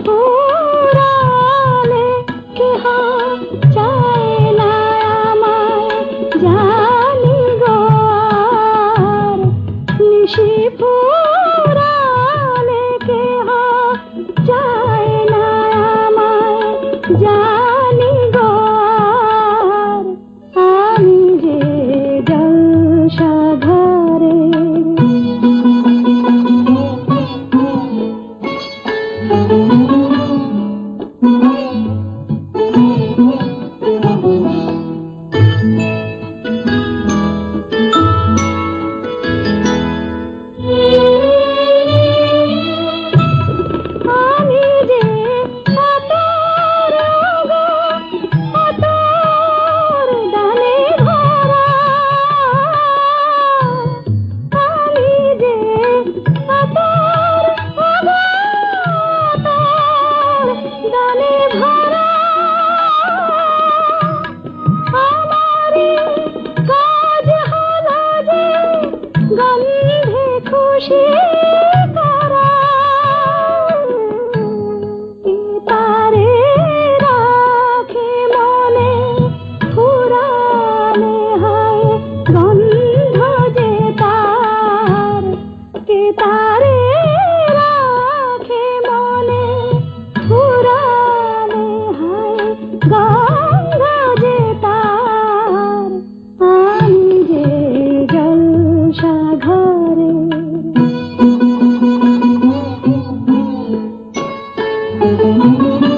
ফুরালে কেহ চায় না আমায়, জানি গো আর নিশি ফুরালে কেহ চায় না আমায়, জানি গো আর আমি যে জলসা ঘরে। আমি যে আতর গো, আতর দানে ভরা, আমি যে আতর গো, আতর দানে ভরা, আমারই কাজ হলো যে গন্ধে খুশি করা। কে তারে রাখে মনে ফুরালে হয় গন্ধ যে তার, কে তারে রাখে মনে ফুরালে হয় গন্ধ যে তার, আমি যে জলসা ঘরে। Thank you.